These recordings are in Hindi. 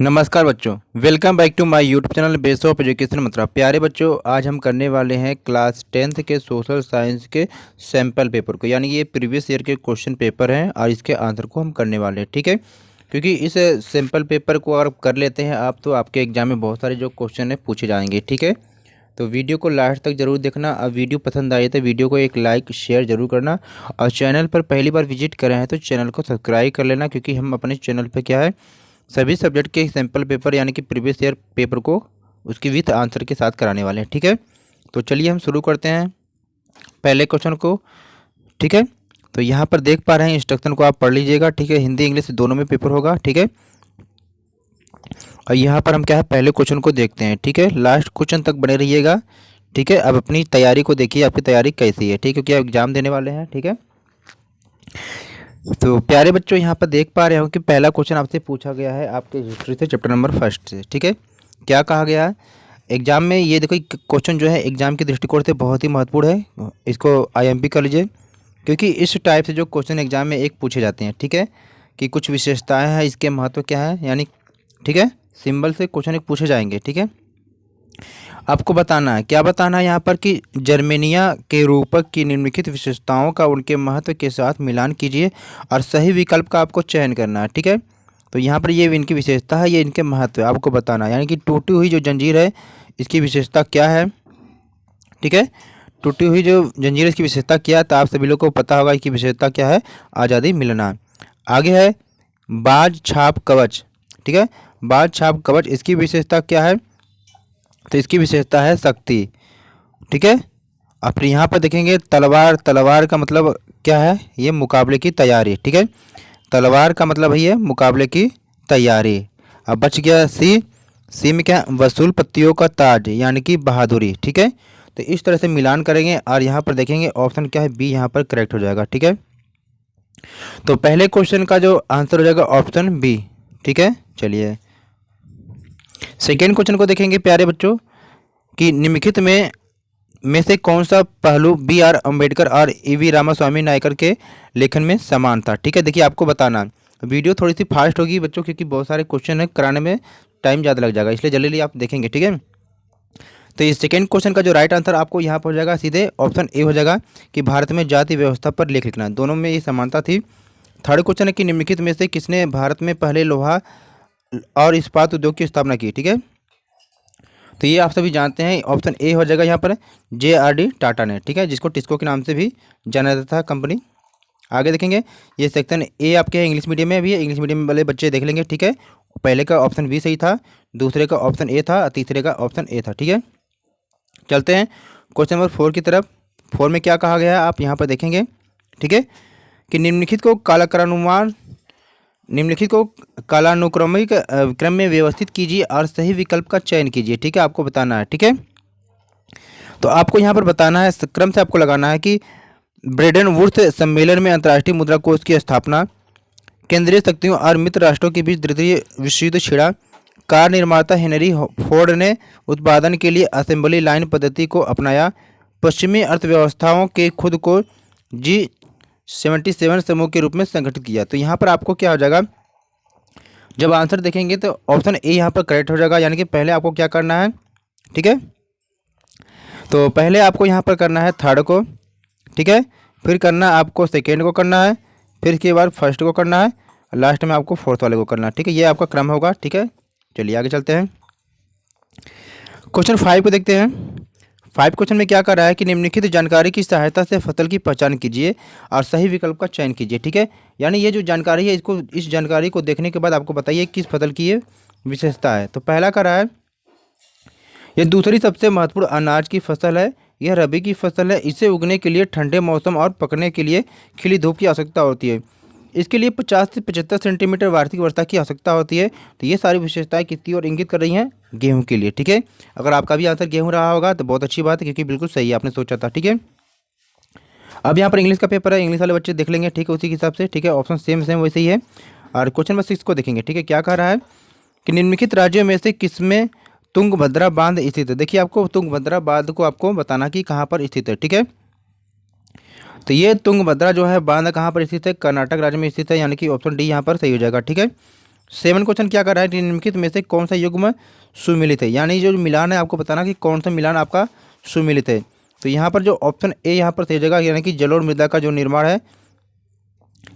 नमस्कार बच्चों, welcome back to my YouTube channel base of education Mathura. प्यारे बच्चों, आज हम करने वाले हैं क्लास 10th के सोशल साइंस के सैम्पल पेपर को, यानी ये प्रीवियस ईयर के क्वेश्चन पेपर हैं और इसके आंसर को हम करने वाले हैं। ठीक है, क्योंकि इस सैम्पल पेपर को अगर कर लेते हैं आप तो आपके एग्जाम में बहुत सारे जो क्वेश्चन है पूछे जाएंगे। ठीक है, तो वीडियो को लास्ट तक जरूर देखना। अब वीडियो पसंद आई तो वीडियो को एक लाइक शेयर जरूर करना, और चैनल पर पहली बार विजिट कर रहे हैं तो चैनल को सब्सक्राइब कर लेना, क्योंकि हम अपने चैनल पर क्या है सभी सब्जेक्ट के सैम्पल पेपर यानी कि प्रीवियस ईयर पेपर को उसकी विथ आंसर के साथ कराने वाले हैं। ठीक है, तो चलिए हम शुरू करते हैं पहले क्वेश्चन को। ठीक है, तो यहाँ पर देख पा रहे हैं, इंस्ट्रक्शन को आप पढ़ लीजिएगा। ठीक है, हिंदी इंग्लिश दोनों में पेपर होगा। ठीक है, और यहाँ पर हम क्या है पहले क्वेश्चन को देखते हैं। ठीक है, लास्ट क्वेश्चन तक बने रहिएगा। ठीक है, अब अपनी तैयारी को देखिए, आपकी तैयारी कैसी है। ठीक है, क्योंकि आप एग्जाम देने वाले हैं। ठीक है, तो प्यारे बच्चों, यहाँ पर देख पा रहे हो कि पहला क्वेश्चन आपसे पूछा गया है आपके हिस्ट्री से, चैप्टर नंबर 1 से। ठीक है, क्या कहा गया है एग्जाम में, ये देखो क्वेश्चन जो है एग्जाम के दृष्टिकोण से बहुत ही महत्वपूर्ण है, इसको आईएमपी कर लीजिए, क्योंकि इस टाइप से जो क्वेश्चन एग्जाम में एक पूछे जाते हैं। ठीक है, कि कुछ विशेषताएँ हैं, इसके महत्व क्या है, यानी ठीक है सिंबल से क्वेश्चन एक पूछे जाएंगे। ठीक है, आपको बताना है, क्या बताना है यहाँ पर कि जर्मेनिया के रूपक की निम्नलिखित विशेषताओं का उनके महत्व के साथ मिलान कीजिए और सही विकल्प का आपको चयन करना है। ठीक है, तो यहाँ पर ये इनकी विशेषता है, ये इनके महत्व है, आपको बताना है, यानी कि टूटी हुई जो जंजीर है इसकी विशेषता क्या है। ठीक है, टूटी हुई जो जंजीर इसकी विशेषता क्या है, तो आप सभी लोग को पता होगा इसकी विशेषता क्या है, आज़ादी मिलना। आगे है बाज छाप कवच। ठीक है, बाज छाप कवच इसकी विशेषता क्या है, तो इसकी विशेषता है शक्ति। ठीक है, अब फिर यहाँ पर देखेंगे तलवार, तलवार का मतलब क्या है, ये मुकाबले की तैयारी। ठीक है, तलवार का मतलब है ये मुकाबले की तैयारी। अब बच गया सी, सी में क्या वसूल पत्तियों का ताज यानी कि बहादुरी। ठीक है, तो इस तरह से मिलान करेंगे और यहाँ पर देखेंगे ऑप्शन क्या है, बी यहाँ पर करेक्ट हो जाएगा। ठीक है, तो पहले क्वेश्चन का जो आंसर हो जाएगा ऑप्शन बी। ठीक है, चलिए सेकेंड क्वेश्चन को देखेंगे प्यारे बच्चों, कि निम्नलिखित में से कौन सा पहलू बी आर अम्बेडकर और ई वी रामास्वामी नायकर के लेखन में समान था। ठीक है, देखिए आपको बताना, वीडियो थोड़ी सी फास्ट होगी बच्चों, क्योंकि बहुत सारे क्वेश्चन है, कराने में टाइम ज़्यादा लग जाएगा, इसलिए जल्दी जल्दी आप देखेंगे। ठीक है, तो इस सेकेंड क्वेश्चन का जो राइट आंसर आपको यहाँ पर हो जाएगा सीधे ऑप्शन ए हो जाएगा, कि भारत में जाति व्यवस्था पर लेख लिखना, दोनों में ये समानता थी। थर्ड क्वेश्चन है कि निम्नलिखित में से किसने भारत में पहले लोहा और इस्पात उद्योग की स्थापना की। ठीक है, तो ये आप सभी जानते हैं, ऑप्शन ए हो जाएगा यहाँ पर JRD टाटा ने। ठीक है, जिसको टिस्को के नाम से भी जाना जाता था कंपनी। आगे देखेंगे, ये सेक्शन ए आपके इंग्लिश मीडियम में भी है, इंग्लिश मीडियम वाले बच्चे देख लेंगे। ठीक है, पहले का ऑप्शन बी सही था, दूसरे का ऑप्शन ए था, तीसरे का ऑप्शन ए था। ठीक है, चलते हैं क्वेश्चन नंबर 4 की तरफ। 4 में क्या कहा गया है आप यहाँ पर देखेंगे। ठीक है, कि निम्नलिखित को कालानुक्रमिक क्रम में व्यवस्थित कीजिए और सही विकल्प का चयन कीजिए। ठीक है, आपको बताना है। ठीक है, तो आपको यहाँ पर बताना है, क्रम से आपको लगाना है कि ब्रेडन वुड्स सम्मेलन में अंतर्राष्ट्रीय मुद्रा कोष की स्थापना, केंद्रीय शक्तियों और मित्र राष्ट्रों के बीच द्वितीय विश्व युद्ध छिड़ा, कार निर्माता हेनरी फोर्ड ने उत्पादन के लिए असेंबली लाइन पद्धति को अपनाया, पश्चिमी अर्थव्यवस्थाओं के खुद को G77 समूह के रूप में संगठित किया। तो यहाँ पर आपको क्या हो जाएगा, जब आंसर देखेंगे तो ऑप्शन ए यहाँ पर करेक्ट हो जाएगा, यानी कि पहले आपको क्या करना है। ठीक है, तो पहले आपको यहाँ पर करना है थर्ड को। ठीक है, फिर करना आपको सेकेंड को करना है, फिर इसके बाद फर्स्ट को करना है, लास्ट में आपको फोर्थ वाले को करना है। ठीक है, ये आपका क्रम होगा। ठीक है, चलिए आगे चलते हैं, क्वेश्चन 5 को देखते हैं। 5 क्वेश्चन में क्या कर रहा है कि निम्नलिखित जानकारी की सहायता से फसल की पहचान कीजिए और सही विकल्प का चयन कीजिए। ठीक है, यानी ये जो जानकारी है इसको, इस जानकारी को देखने के बाद आपको बताइए किस फसल की ये विशेषता है। तो पहला कर रहा है, यह दूसरी सबसे महत्वपूर्ण अनाज की फसल है, यह रबी की फसल है, इसे उगने के लिए ठंडे मौसम और पकने के लिए खिली धूप की आवश्यकता होती है, इसके लिए 50 से 75 सेंटीमीटर वार्षिक वर्षा की आवश्यकता होती है। तो ये सारी विशेषताएं किसकी ओर इंगित कर रही हैं, गेहूं के लिए। ठीक है, अगर आपका भी आंसर गेहूं रहा होगा तो बहुत अच्छी बात है, क्योंकि बिल्कुल सही आपने सोचा था। ठीक है, अब यहाँ पर इंग्लिश का पेपर है, इंग्लिश वाले बच्चे देख लेंगे। ठीक है, उसी के हिसाब से। ठीक है, ऑप्शन सेम सेम वैसे ही है। और क्वेश्चन नंबर 6 को देखेंगे। ठीक है, क्या कह रहा है कि निम्नलिखित राज्यों में से किसमें तुंगभद्रा बांध स्थित है। देखिए, आपको तुंगभद्रा बांध को आपको बताना कि कहाँ पर स्थित है। ठीक है, तो ये तुंगभद्रा जो है बांध कहाँ पर स्थित है, कर्नाटक राज्य में स्थित है, यानी कि ऑप्शन डी यहाँ पर सही हो जाएगा। ठीक है, 7 क्वेश्चन क्या कर रहा है, निम्नलिखित में से कौन सा युग्म सुमिलित है, यानी जो मिलान है आपको बताना कि कौन सा मिलान आपका सुमिलित है। तो यहाँ पर जो ऑप्शन ए यहाँ पर सही जगह, यानी कि जलोढ़ मृदा का जो निर्माण है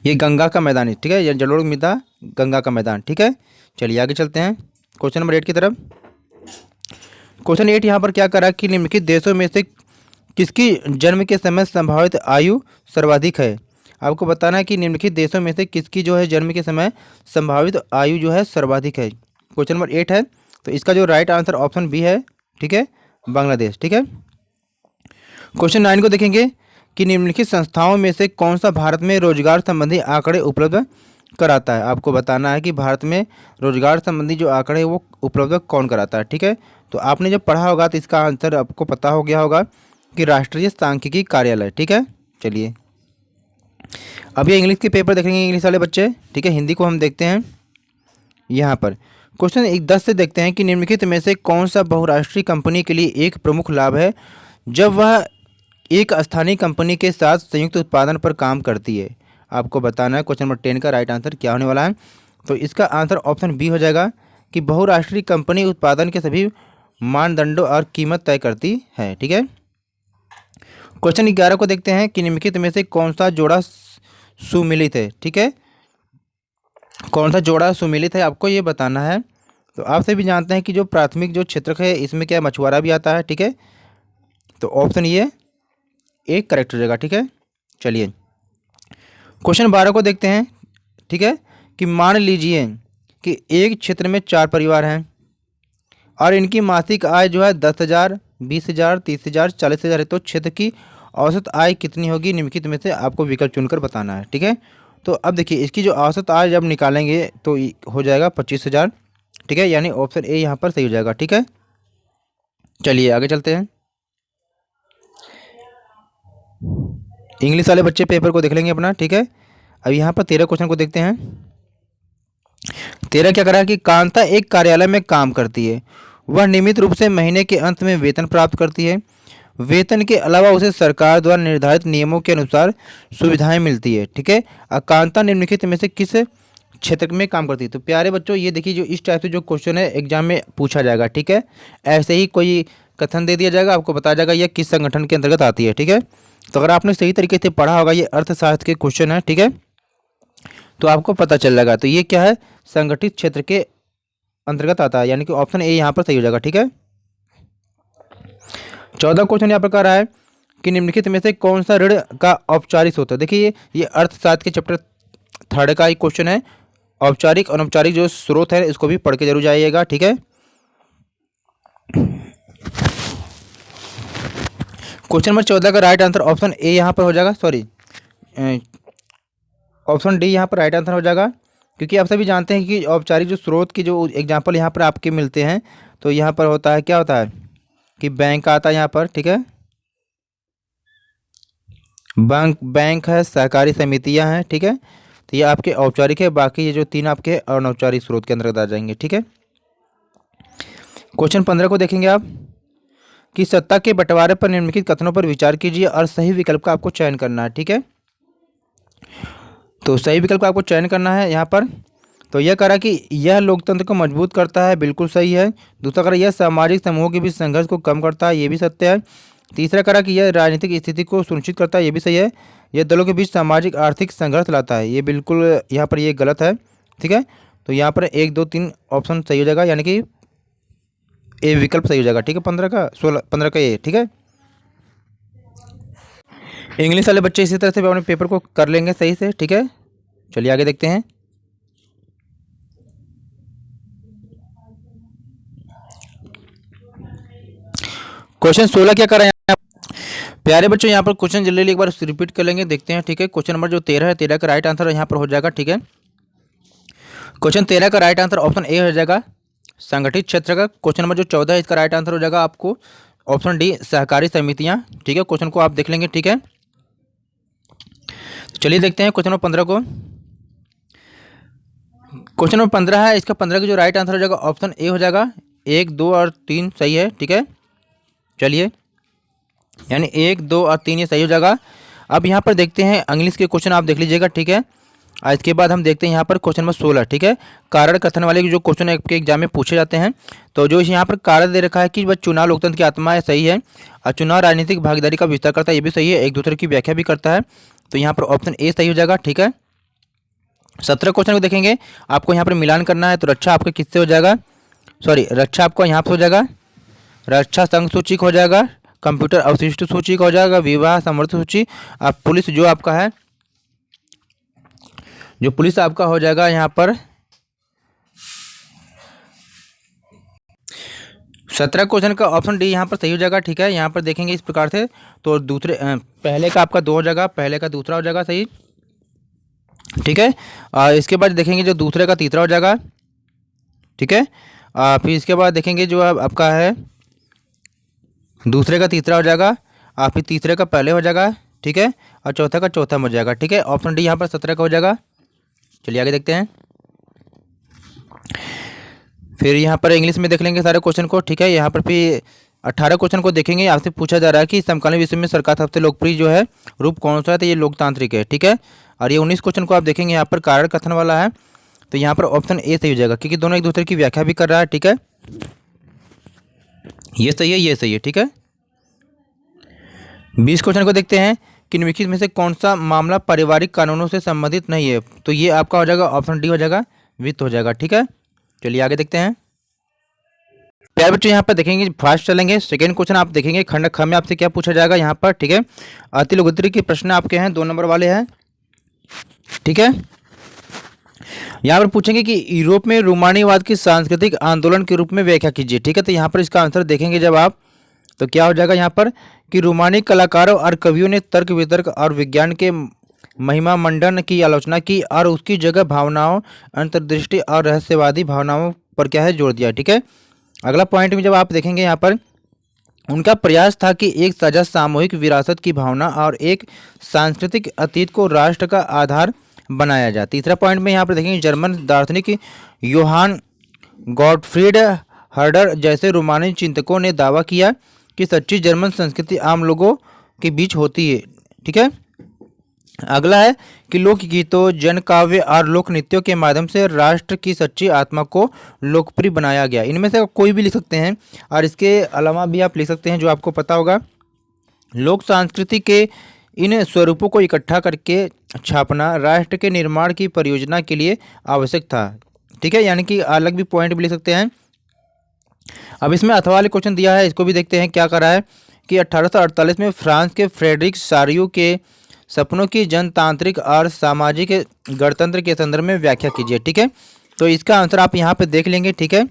ये गंगा का मैदान है, ठीक है, ये जलोढ़ मृदा गंगा का मैदान, ठीक है। चलिए आगे चलते हैं क्वेश्चन नंबर 8 की तरफ। क्वेश्चन 8 यहाँ पर क्या करा कि निम्नलिखित देशों में से किसकी जन्म के समय संभावित आयु सर्वाधिक है। आपको बताना है कि निम्नलिखित देशों में से किसकी जो है जन्म के समय संभावित आयु जो है सर्वाधिक है। क्वेश्चन नंबर 8 है, तो इसका जो राइट आंसर ऑप्शन बी है, ठीक है, बांग्लादेश, ठीक है। क्वेश्चन 9 को देखेंगे कि निम्नलिखित संस्थाओं में से कौन सा भारत में रोजगार संबंधी आंकड़े उपलब्ध कराता है। आपको बताना है कि भारत में रोजगार संबंधी जो आंकड़े वो उपलब्ध कौन कराता है, ठीक है। तो आपने जब पढ़ा होगा तो इसका आंसर आपको पता हो गया होगा कि राष्ट्रीय सांख्यिकी कार्यालय, ठीक है। चलिए अब ये इंग्लिश के पेपर देखेंगे इंग्लिश वाले बच्चे, ठीक है। हिंदी को हम देखते हैं यहाँ पर। क्वेश्चन 10 से देखते हैं कि निम्नलिखित में से कौन सा बहुराष्ट्रीय कंपनी के लिए एक प्रमुख लाभ है जब वह एक स्थानीय कंपनी के साथ संयुक्त उत्पादन पर काम करती है। आपको बताना है क्वेश्चन नंबर 10 का राइट आंसर क्या होने वाला है। तो इसका आंसर ऑप्शन बी हो जाएगा कि बहुराष्ट्रीय कंपनी उत्पादन के सभी मानदंडों और कीमत तय करती है, ठीक है। क्वेश्चन 11 को देखते हैं कि निम्नलिखित में से कौन सा जोड़ा सुमिलित है, ठीक है, कौन सा जोड़ा सुमिलित है आपको ये बताना है। तो आप सभी जानते हैं कि जो प्राथमिक जो क्षेत्रक है इसमें क्या मछुआरा भी आता है, ठीक है। तो ऑप्शन ये एक करेक्ट हो जाएगा, ठीक है। चलिए क्वेश्चन 12 को देखते हैं, ठीक है, कि मान लीजिए कि एक क्षेत्र में 4 परिवार हैं और इनकी मासिक आय जो है 10,000, 20,000, 30,000, 40,000 है। तो क्षेत्र की औसत आय कितनी होगी, निम्नलिखित में से आपको विकल्प चुनकर बताना है, ठीक है। तो अब देखिए इसकी जो औसत आय जब निकालेंगे तो हो जाएगा 25,000, ठीक है, यानी ऑप्शन ए यहाँ पर सही हो जाएगा, ठीक है। चलिए आगे चलते हैं। इंग्लिश वाले बच्चे पेपर को देख लेंगे अपना, ठीक है। अब यहाँ पर 13 क्वेश्चन को देखते हैं। 13 क्या करा कि कांता एक कार्यालय में काम करती है, वह नियमित रूप से महीने के अंत में वेतन प्राप्त करती है। वेतन के अलावा उसे सरकार द्वारा निर्धारित नियमों के अनुसार सुविधाएं मिलती है, ठीक है। कांता निम्नलिखित में से किस क्षेत्र में काम करती है। तो प्यारे बच्चों ये देखिए जो इस टाइप से जो क्वेश्चन है एग्जाम में पूछा जाएगा, ठीक है। ऐसे ही कोई कथन दे दिया जाएगा, आपको बताया जाएगा यह किस संगठन के अंतर्गत आती है, ठीक है। तो अगर आपने सही तरीके से पढ़ा होगा, ये अर्थशास्त्र के क्वेश्चन है, ठीक है, तो आपको पता चल जाएगा। तो ये क्या है, संगठित क्षेत्र के अंतर्गत आता है, यानी कि ऑप्शन ए यहाँ पर सही हो जाएगा, ठीक है। 14 क्वेश्चन यहाँ पर कह रहा है कि निम्नलिखित में से कौन सा ऋण का औपचारिक स्रोत है। देखिए ये अर्थशास्त्र के चैप्टर 3 का एक क्वेश्चन है। औपचारिक अनौपचारिक जो स्रोत है इसको भी पढ़ के जरूर जाइएगा, ठीक है। क्वेश्चन नंबर 14 का राइट आंसर ऑप्शन ए यहाँ पर हो जाएगा, सॉरी ऑप्शन डी यहाँ पर राइट आंसर हो जाएगा, क्योंकि आप सभी जानते हैं कि औपचारिक जो स्रोत की जो एग्जाम्पल यहाँ पर आपके मिलते हैं, तो यहाँ पर होता है क्या होता है कि बैंक आता है यहाँ पर, ठीक है, बैंक है, सहकारी समितियाँ हैं, ठीक है। तो ये आपके औपचारिक है, बाकी ये जो 3 आपके अनौपचारिक स्रोत के अंतर्गत आ जाएंगे, ठीक है। क्वेश्चन 15 को देखेंगे आप कि सत्ता के बंटवारे पर निम्नलिखित कथनों पर विचार कीजिए और सही विकल्प का आपको चयन करना है, ठीक है। तो सही विकल्प का आपको चयन करना है यहाँ पर। तो यह करा कि यह लोकतंत्र को मजबूत करता है, बिल्कुल सही है। दूसरा करा यह सामाजिक समूहों के बीच संघर्ष को कम करता है, ये भी सत्य है। तीसरा करा कि यह राजनीतिक स्थिति को सुनिश्चित करता है, ये भी सही है। यह दलों के बीच सामाजिक आर्थिक संघर्ष लाता है, ये बिल्कुल यहाँ पर ये गलत है, ठीक है। तो यहाँ पर 1, 2, 3 ऑप्शन सही हो जाएगा, यानी कि ए विकल्प सही हो जाएगा, ठीक है। 15 का ए, ठीक है। इंग्लिश वाले बच्चे इसी तरह से अपने पेपर को कर लेंगे सही से, ठीक है। चलिए आगे देखते हैं। क्वेश्चन 16 क्या कर रहे हैं प्यारे बच्चों, यहाँ पर क्वेश्चन जल्दी एक बार रिपीट कर लेंगे, देखते हैं, ठीक है। क्वेश्चन नंबर जो 13 है, 13 का राइट आंसर यहाँ पर हो जाएगा, ठीक है। क्वेश्चन 13 का राइट आंसर ऑप्शन ए हो जाएगा संगठित क्षेत्र का। क्वेश्चन नंबर जो 14 है इसका राइट आंसर हो जाएगा आपको ऑप्शन डी सहकारी समितियाँ, ठीक है। क्वेश्चन को आप देख लेंगे, ठीक है। चलिए देखते हैं क्वेश्चन नंबर 15 को। क्वेश्चन नंबर 15 है, इसका 15 का जो राइट आंसर हो जाएगा ऑप्शन ए हो जाएगा। 1, 2 और 3 सही है, ठीक है। चलिए यानी 1, 2 और 3 ये सही हो जाएगा। अब यहाँ पर देखते हैं इंग्लिश के क्वेश्चन आप देख लीजिएगा, ठीक है। और इसके बाद हम देखते हैं यहाँ पर क्वेश्चन नंबर 16, ठीक है। कारण कथन वाले जो क्वेश्चन आपके एग्जाम में पूछे जाते हैं, तो जो यहाँ पर कारण दे रखा है कि वह चुनाव लोकतंत्र की आत्मा है, सही है। और चुनाव राजनीतिक भागीदारी का विस्तार करता है, ये भी सही है। एक दूसरे की व्याख्या भी करता है, तो यहाँ पर ऑप्शन ए सही हो जाएगा, ठीक है। 17 क्वेश्चन को देखेंगे, आपको यहाँ पर मिलान करना है। तो रक्षा आपका किससे हो जाएगा, सॉरी रक्षा आपका यहाँ पर हो जाएगा, रक्षा संघ सूची हो जाएगा, कंप्यूटर अवशिष्ट सूची हो जाएगा, विवाह समर्थ सूची। अब पुलिस जो आपका है, जो पुलिस आपका हो जाएगा यहाँ पर 17 क्वेश्चन का ऑप्शन डी यहाँ पर सही हो जाएगा, ठीक है। यहाँ पर देखेंगे इस प्रकार से, तो दूसरे पहले का आपका 2 हो जाएगा, पहले का दूसरा हो जाएगा, सही, ठीक है। इसके बाद देखेंगे जो दूसरे का तीसरा हो जाएगा, ठीक है। फिर इसके बाद देखेंगे जो आपका है दूसरे का तीसरा हो जाएगा, फिर तीसरे का पहले हो जाएगा, ठीक है। और चौथा का चौथा हो जाएगा, ठीक है। ऑप्शन डी यहाँ पर 17 का हो जाएगा। चलिए आगे देखते हैं। फिर यहाँ पर इंग्लिश में देख लेंगे सारे क्वेश्चन को, ठीक है। यहाँ पर फिर 18 क्वेश्चन को देखेंगे। आपसे पूछा जा रहा है कि समकालीन विश्व में सरकार सबसे लोकप्रिय जो है रूप कौन सा है, तो ये लोकतांत्रिक है, ठीक है। और ये 19 क्वेश्चन को आप देखेंगे, यहाँ पर कारण कथन वाला है, तो यहाँ पर ऑप्शन ए सही हो जाएगा, क्योंकि दोनों एक दूसरे की व्याख्या भी कर रहा है, ठीक है। ये सही है, ये सही है, ठीक है। 20 क्वेश्चन को देखते हैं कि निम्नलिखित में से कौन सा मामला पारिवारिक कानूनों से संबंधित नहीं है, तो ये आपका हो जाएगा ऑप्शन डी हो जाएगा, वित्त हो जाएगा, ठीक है। चलिए आगे देखते हैं। प्यारे बच्चों यहाँ पर देखेंगे, फास्ट चलेंगे। सेकंड क्वेश्चन आप देखेंगे, खंड ख में आपसे क्या पूछा जाएगा यहाँ पर, ठीक है। अति लघुत्तरी के प्रश्न आपके हैं, 2 नंबर वाले हैं, ठीक है। यहाँ पर पूछेंगे कि यूरोप में रूमानीवाद की सांस्कृतिक आंदोलन के रूप में व्याख्या कीजिए, ठीक है। तो यहाँ पर इसका आंसर देखेंगे जब आप, तो क्या हो जाएगा यहाँ पर कि रूमानी कलाकारों और कवियों ने तर्क वितर्क और विज्ञान के महिमा मंडन की आलोचना की और उसकी जगह भावनाओं, अंतर्दृष्टि और रहस्यवादी भावनाओं पर क्या है जोर दिया, ठीक है। अगला पॉइंट में जब आप देखेंगे यहाँ पर, उनका प्रयास था कि एक साझा सामूहिक विरासत की भावना और एक सांस्कृतिक अतीत को राष्ट्र का आधार बनाया जाए। तीसरा पॉइंट में यहाँ पर देखेंगे, जर्मन दार्शनिक योहान गॉटफ्रीड हर्डर जैसे रोमानी चिंतकों ने दावा किया कि सच्ची जर्मन संस्कृति आम लोगों के बीच होती है, ठीक है। अगला है कि लोकगीतों, जनकाव्य और लोक नृत्यों के माध्यम से राष्ट्र की सच्ची आत्मा को लोकप्रिय बनाया गया। इनमें से कोई भी लिख सकते हैं, और इसके अलावा भी आप लिख सकते हैं जो आपको पता होगा। लोक संस्कृति के इन स्वरूपों को इकट्ठा करके छापना राष्ट्र के निर्माण की परियोजना के लिए आवश्यक था, ठीक है। यानी कि अलग भी पॉइंट भी लिख सकते हैं। अब इसमें अथवा वाले क्वेश्चन दिया है, इसको भी देखते हैं क्या करा है कि 1848 में फ्रांस के फ्रेडरिक सारियो के सपनों की जनतांत्रिक और सामाजिक गणतंत्र के संदर्भ में व्याख्या कीजिए, ठीक है। तो इसका आंसर आप यहाँ पे देख लेंगे, ठीक है।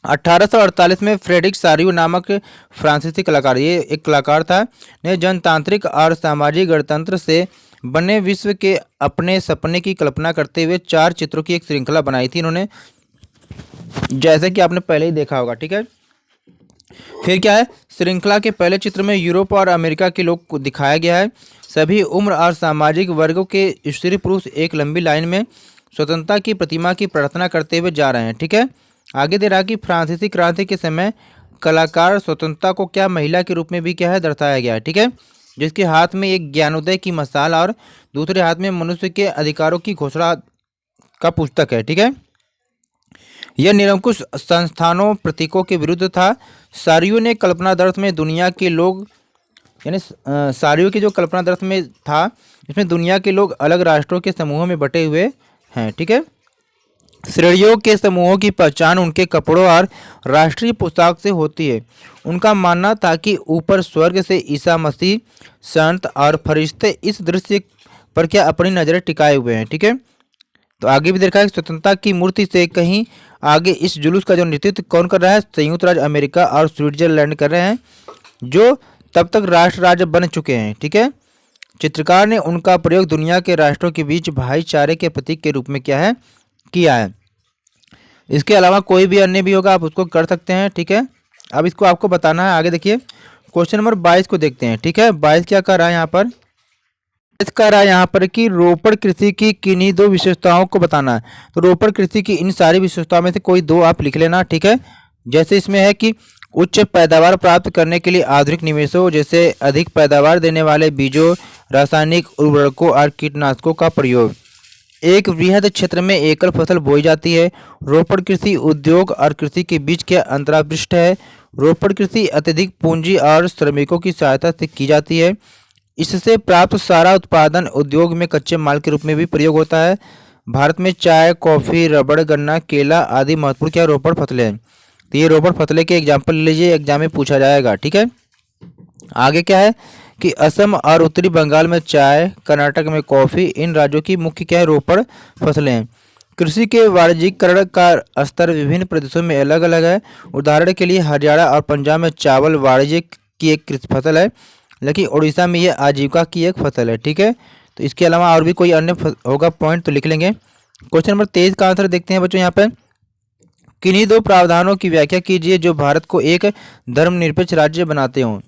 1848 में फ्रेडरिक सारियो नामक फ्रांसीसी कलाकार, ये एक कलाकार था, ने जनतांत्रिक और सामाजिक गणतंत्र से बने विश्व के अपने सपने की कल्पना करते हुए 4 चित्रों की एक श्रृंखला बनाई थी इन्होंने, जैसे कि आपने पहले ही देखा होगा, ठीक है। फिर क्या है, श्रृंखला के पहले चित्र में यूरोप और अमेरिका के लोग को दिखाया गया है। सभी उम्र और सामाजिक वर्गों के स्त्री पुरुष एक लंबी लाइन में स्वतंत्रता की प्रतिमा की प्रार्थना करते हुए जा रहे हैं, ठीक है। आगे दे रहा कि फ्रांसीसी क्रांति के समय कलाकार स्वतंत्रता को क्या महिला के रूप में भी क्या है दर्शाया गया है, ठीक है, जिसके हाथ में एक ज्ञानोदय की मशाल और दूसरे हाथ में मनुष्य के अधिकारों की घोषणा का पुस्तक है, ठीक है। यह निरंकुश संस्थानों प्रतीकों के विरुद्ध था। सारियो ने कल्पनादर्श में दुनिया के लोग, यानी सारियो की जो कल्पनादर्श में था, इसमें दुनिया के लोग अलग राष्ट्रों के समूहों में बटे हुए हैं, ठीक है। श्रेणियों के समूहों की पहचान उनके कपड़ों और राष्ट्रीय पोशाक से होती है। उनका मानना था कि ऊपर स्वर्ग से ईसा मसीह, संत और फरिश्ते इस दृश्य पर क्या अपनी नजरें टिकाए हुए हैं, ठीक है। तो आगे भी देखा है स्वतंत्रता की मूर्ति से कहीं आगे इस जुलूस का जो नेतृत्व कौन कर रहा है, संयुक्त राज्य अमेरिका और स्विट्जरलैंड कर रहे हैं, जो तब तक राष्ट्र राज्य बन चुके हैं, ठीक है। चित्रकार ने उनका प्रयोग दुनिया के राष्ट्रों के बीच भाईचारे के प्रतीक के रूप में क्या है किया है। इसके अलावा कोई भी अन्य भी होगा, आप उसको कर सकते हैं, ठीक है। अब इसको आपको बताना है। आगे देखिए क्वेश्चन नंबर 22 को देखते हैं, ठीक है। 22 क्या कर रहा है यहाँ पर, कह रहा है यहाँ पर कि रोपड़ कृषि की किन्हीं 2 विशेषताओं को बताना है। तो रोपड़ कृषि की इन सारी विशेषताओं में से कोई 2 आप लिख लेना, ठीक है। जैसे इसमें है कि उच्च पैदावार प्राप्त करने के लिए आधुनिक निवेशों, जैसे अधिक पैदावार देने वाले बीजों, रासायनिक उर्वरकों और कीटनाशकों का प्रयोग। एक वृहद क्षेत्र में एकल फसल बोई जाती है। रोपण कृषि उद्योग और कृषि के बीच के अंतरापृष्ठ है। रोपण कृषि अत्यधिक पूंजी और श्रमिकों की सहायता से की जाती है। इससे प्राप्त सारा उत्पादन उद्योग में कच्चे माल के रूप में भी प्रयोग होता है। भारत में चाय, कॉफ़ी, रबड़, गन्ना, केला आदि महत्वपूर्ण क्या रोपण फसलें हैं। तो ये रोपण फसलें के एग्जाम्पल लीजिए, एग्जाम में पूछा जाएगा। ठीक है, आगे क्या है कि असम और उत्तरी बंगाल में चाय, कर्नाटक में कॉफ़ी, इन राज्यों की मुख्य क्या है रोपण फसलें हैं। कृषि के वाणिज्यीकरण का स्तर विभिन्न प्रदेशों में अलग अलग है। उदाहरण के लिए हरियाणा और पंजाब में चावल वाणिज्य की एक कृषि फसल है, लेकिन उड़ीसा में यह आजीविका की एक फसल है। ठीक है, तो इसके अलावा और भी कोई अन्य होगा पॉइंट तो लिख लेंगे। क्वेश्चन नंबर 23 का आंसर देखते हैं बच्चों यहाँ पे। किन्हीं दो प्रावधानों की व्याख्या कीजिए जो भारत को एक धर्मनिरपेक्ष राज्य बनाते हों।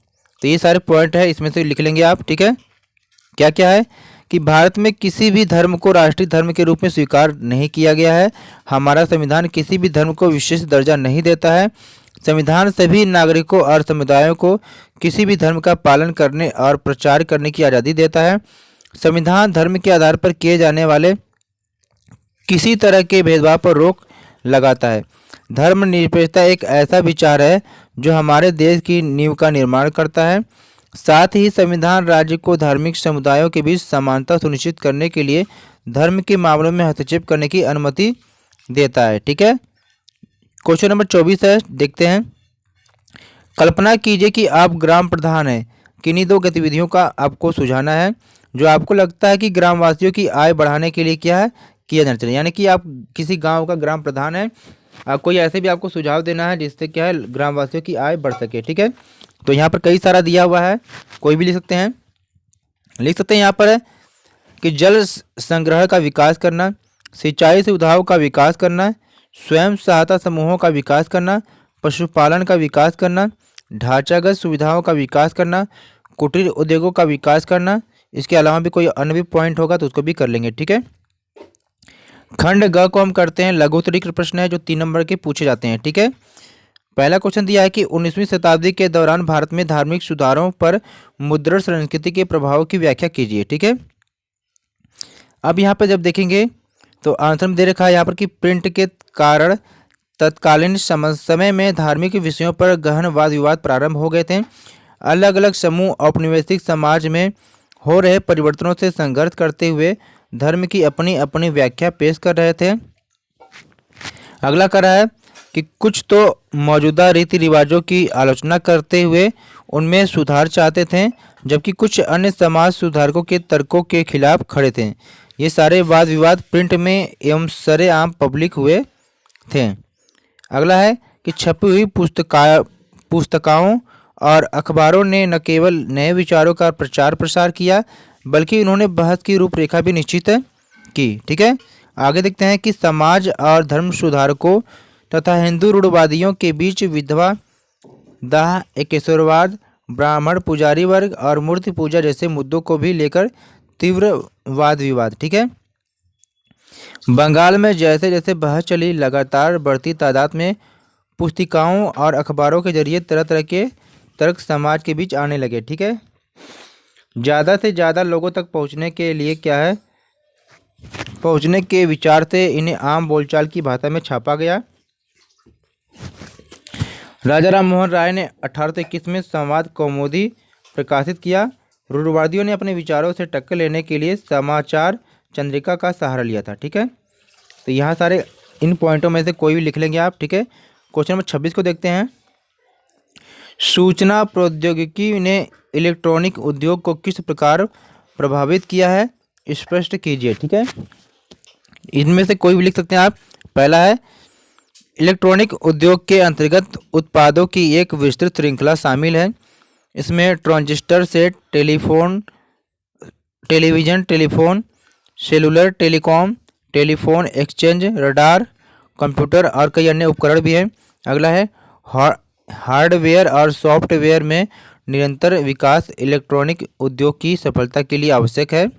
तो ये सारे पॉइंट है, इसमें से लिख लेंगे आप। ठीक है, क्या क्या है कि भारत में किसी भी धर्म को राष्ट्रीय धर्म के रूप में स्वीकार नहीं किया गया है। हमारा संविधान किसी भी धर्म को विशेष दर्जा नहीं देता है। संविधान सभी नागरिकों और समुदायों को किसी भी धर्म का पालन करने और प्रचार करने की आज़ादी देता है। संविधान धर्म के आधार पर किए जाने वाले किसी तरह के भेदभाव पर रोक लगाता है। धर्मनिरपेक्षता एक ऐसा विचार है जो हमारे देश की नींव का निर्माण करता है। साथ ही संविधान राज्य को धार्मिक समुदायों के बीच समानता सुनिश्चित करने के लिए धर्म के मामलों में हस्तक्षेप करने की अनुमति देता है। ठीक है, क्वेश्चन नंबर 24 है, देखते हैं। कल्पना कीजिए कि आप ग्राम प्रधान हैं। किन्हीं दो गतिविधियों का आपको सुझाना है जो आपको लगता है कि ग्रामवासियों की आय बढ़ाने के लिए क्या है किया जाना चाहिए। यानी कि आप किसी गांव का ग्राम प्रधान है, कोई ऐसे भी आपको सुझाव देना है जिससे क्या है ग्रामवासियों की आय बढ़ सके। ठीक है, तो यहाँ पर कई सारा दिया हुआ है, कोई भी लिख सकते हैं। लिख सकते हैं यहाँ पर है कि जल संग्रह का विकास करना, सिंचाई सुविधाओं का विकास करना, स्वयं सहायता समूहों का विकास करना, पशुपालन का विकास करना, ढांचागत सुविधाओं का विकास करना, कुटीर उद्योगों का विकास करना। इसके अलावा भी कोई अन्य भी पॉइंट होगा तो उसको भी कर लेंगे। ठीक है, खंड ग को हम करते हैं। लघुत्तरीकृत प्रश्न है जो 3 नंबर के पूछे जाते हैं। ठीक है, पहला क्वेश्चन दिया है कि 19वीं शताब्दी के दौरान भारत में धार्मिक सुधारों पर मुद्रण संस्कृति के प्रभाव की व्याख्या कीजिए। ठीक है, अब यहाँ पर जब देखेंगे तो आंसर में दे रखा है यहाँ पर कि प्रिंट के कारण तत्कालीन समय में धार्मिक विषयों पर गहन वाद विवाद प्रारंभ हो गए थे। अलग अलग समूह औपनिवेशिक समाज में हो रहे परिवर्तनों से संघर्ष करते हुए धर्म की अपनी अपनी व्याख्या पेश कर रहे थे। अगला कर रहा है कि कुछ तो मौजूदा रीति रिवाजों की आलोचना करते हुए उनमें सुधार चाहते थे, जबकि कुछ अन्य समाज सुधारकों के तर्कों के खिलाफ खड़े थे। ये सारे वाद विवाद प्रिंट में एवं सरेआम पब्लिक हुए थे। अगला है कि छपी हुई पुस्तकाओं और अखबारों ने न केवल नए विचारों का प्रचार प्रसार किया बल्कि उन्होंने बहस की रूपरेखा भी निश्चित की। ठीक है, आगे देखते हैं कि समाज और धर्म सुधारकों तथा हिंदू रूढ़वादियों के बीच विधवा दाह, एकेश्वरवाद, ब्राह्मण पुजारी वर्ग और मूर्ति पूजा जैसे मुद्दों को भी लेकर तीव्र वाद विवाद। ठीक है, बंगाल में जैसे जैसे बहस चली लगातार बढ़ती तादाद में पुस्तिकाओं और अखबारों के जरिए तरह तरह के तर्क समाज के बीच आने लगे। ठीक है, ज़्यादा से ज़्यादा लोगों तक पहुंचने के लिए क्या है पहुंचने के विचार से इन्हें आम बोलचाल की भाषा में छापा गया। राजा राम मोहन राय ने 1821 में संवाद कौमुदी प्रकाशित किया। रूढ़वादियों ने अपने विचारों से टक्कर लेने के लिए समाचार चंद्रिका का सहारा लिया था। ठीक है, तो यहाँ सारे इन पॉइंटों में से कोई भी लिख लेंगे आप। ठीक है, क्वेश्चन नंबर 26 को देखते हैं। सूचना प्रौद्योगिकी ने इलेक्ट्रॉनिक उद्योग को किस प्रकार प्रभावित किया है, स्पष्ट कीजिए। ठीक है, इनमें से कोई भी लिख सकते हैं आप। पहला है इलेक्ट्रॉनिक उद्योग के अंतर्गत उत्पादों की एक विस्तृत श्रृंखला शामिल है। इसमें transistor set, television, telephone, cellular telecom, telephone exchange, radar, computer और कई अन्य उपकरण भी हैं। अगला है हार्डवेयर और सॉफ्टवेयर में निरंतर विकास इलेक्ट्रॉनिक उद्योग की सफलता के लिए आवश्यक है।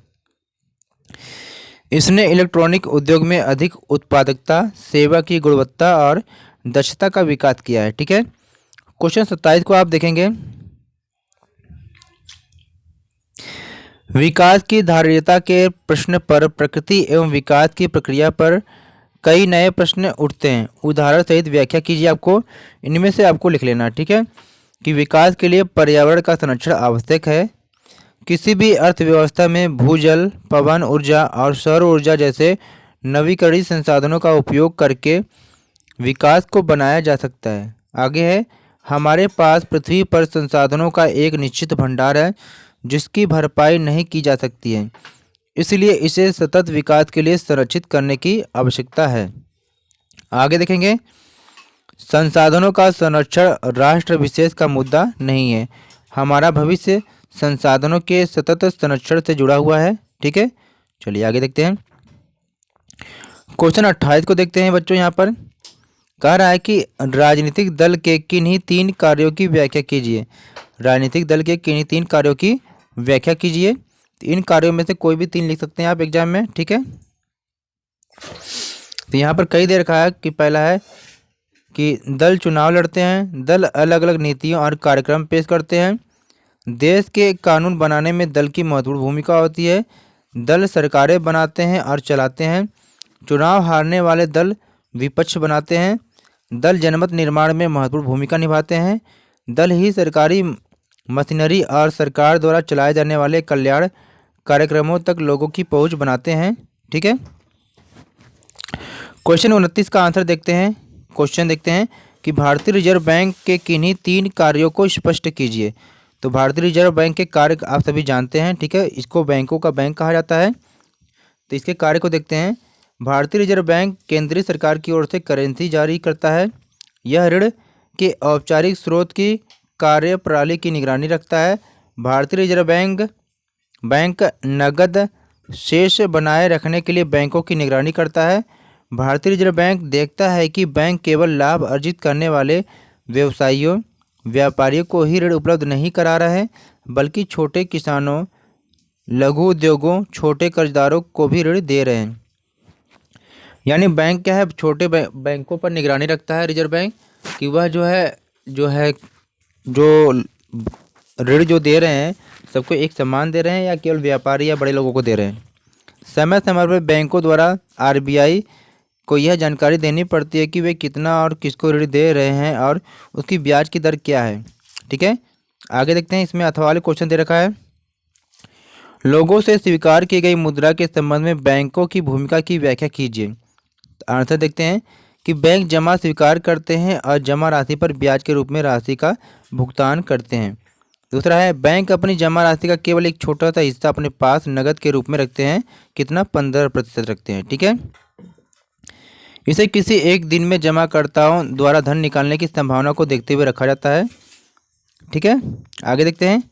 इसने इलेक्ट्रॉनिक उद्योग में अधिक उत्पादकता, सेवा की गुणवत्ता और दक्षता का विकास किया है। ठीक है, क्वेश्चन 27 को आप देखेंगे। विकास की धारणीयता के प्रश्न पर प्रकृति एवं विकास की प्रक्रिया पर कई नए प्रश्न उठते हैं। उदाहरण सहित व्याख्या कीजिए। आपको इनमें से आपको लिख लेना, ठीक है। कि विकास के लिए पर्यावरण का संरक्षण आवश्यक है। किसी भी अर्थव्यवस्था में भूजल, पवन ऊर्जा और सौर ऊर्जा जैसे नवीकरणीय संसाधनों का उपयोग करके विकास को बनाया जा सकता है। आगे है, हमारे पास पृथ्वी पर संसाधनों का एक निश्चित भंडार है जिसकी भरपाई नहीं की जा सकती है, इसलिए इसे सतत विकास के लिए संरक्षित करने की आवश्यकता है। आगे देखेंगे, संसाधनों का संरक्षण राष्ट्र विशेष का मुद्दा नहीं है। हमारा भविष्य संसाधनों के सतत संरक्षण से जुड़ा हुआ है, ठीक है। चलिए आगे देखते हैं। क्वेश्चन 28 को देखते हैं बच्चों। यहाँ पर कह रहा है कि राजनीतिक दल के किन्हीं 3 कार्यों की व्याख्या कीजिए। राजनीतिक दल के किन्हीं 3 कार्यों की व्याख्या कीजिए। इन कार्यों में से कोई भी 3 लिख सकते हैं आप एग्जाम में, ठीक है। तो यहाँ पर कई दे रखा है कि पहला है कि दल चुनाव लड़ते हैं, दल अलग अलग नीतियों और कार्यक्रम पेश करते हैं, देश के कानून बनाने में दल की महत्वपूर्ण भूमिका होती है, दल सरकारें बनाते हैं और चलाते हैं, चुनाव हारने वाले दल विपक्ष बनाते हैं, दल जनमत निर्माण में महत्वपूर्ण भूमिका निभाते हैं, दल ही सरकारी मशीनरी और सरकार द्वारा चलाए जाने वाले कल्याण कार्यक्रमों तक लोगों की पहुंच बनाते हैं, ठीक है। क्वेश्चन 29 का आंसर देखते हैं। क्वेश्चन देखते हैं कि भारतीय रिजर्व बैंक के किन्हीं 3 कार्यों को स्पष्ट कीजिए। तो भारतीय रिजर्व बैंक के कार्य आप सभी जानते हैं, ठीक है। इसको बैंकों का बैंक कहा जाता है। तो इसके कार्य को देखते हैं। भारतीय रिजर्व बैंक केंद्रीय सरकार की ओर से करेंसी जारी करता है। यह ऋण के औपचारिक स्रोत की कार्यप्रणाली की निगरानी रखता है। भारतीय रिजर्व बैंक नगद शेष बनाए रखने के लिए बैंकों की निगरानी करता है। भारतीय रिजर्व बैंक देखता है कि बैंक केवल लाभ अर्जित करने वाले व्यवसायियों व्यापारियों को ही ऋण उपलब्ध नहीं करा रहा है, बल्कि छोटे किसानों, लघु उद्योगों, छोटे कर्जदारों को भी ऋण दे रहे हैं। यानी बैंक क्या है, छोटे बैंकों पर निगरानी रखता है रिजर्व बैंक कि वह जो ऋण जो दे रहे हैं सबको एक समान दे रहे हैं या केवल व्यापारी या बड़े लोगों को दे रहे हैं। समय समय पर बैंकों द्वारा आरबीआई को यह जानकारी देनी पड़ती है कि वे कितना और किसको ऋण दे रहे हैं और उसकी ब्याज की दर क्या है, ठीक है। आगे देखते हैं। इसमें अथवा वाले क्वेश्चन दे रखा है, लोगों से स्वीकार की गई मुद्रा के संबंध में बैंकों की भूमिका की व्याख्या कीजिए। आंसर देखते हैं कि बैंक जमा स्वीकार करते हैं और जमा राशि पर ब्याज के रूप में राशि का भुगतान करते हैं। दूसरा है, बैंक अपनी जमा राशि का केवल एक छोटा सा हिस्सा अपने पास नकद के रूप में रखते हैं। कितना? 15% रखते हैं, ठीक है। इसे किसी एक दिन में जमाकर्ताओं द्वारा धन निकालने की संभावना को देखते हुए रखा जाता है, ठीक है। आगे देखते हैं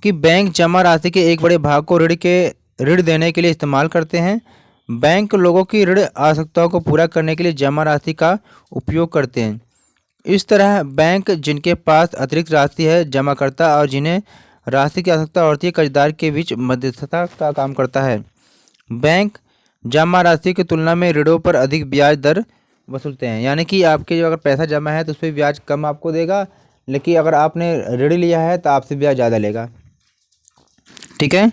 कि बैंक जमा राशि के एक बड़े भाग को ऋण देने के लिए इस्तेमाल करते हैं। बैंक लोगों की ऋण आवश्यकताओं को पूरा करने के लिए जमा राशि का उपयोग करते हैं। इस तरह बैंक जिनके पास अतिरिक्त राशि है, जमाकर्ता और जिन्हें राशि की आवश्यकता होती है, कर्जदार के बीच मध्यस्थता का काम करता है। बैंक जमा राशि की तुलना में ऋणों पर अधिक ब्याज दर वसूलते हैं। यानी कि आपके जो अगर पैसा जमा है तो उस पर ब्याज कम आपको देगा, लेकिन अगर आपने ऋण लिया है तो आपसे ब्याज ज़्यादा लेगा, ठीक है।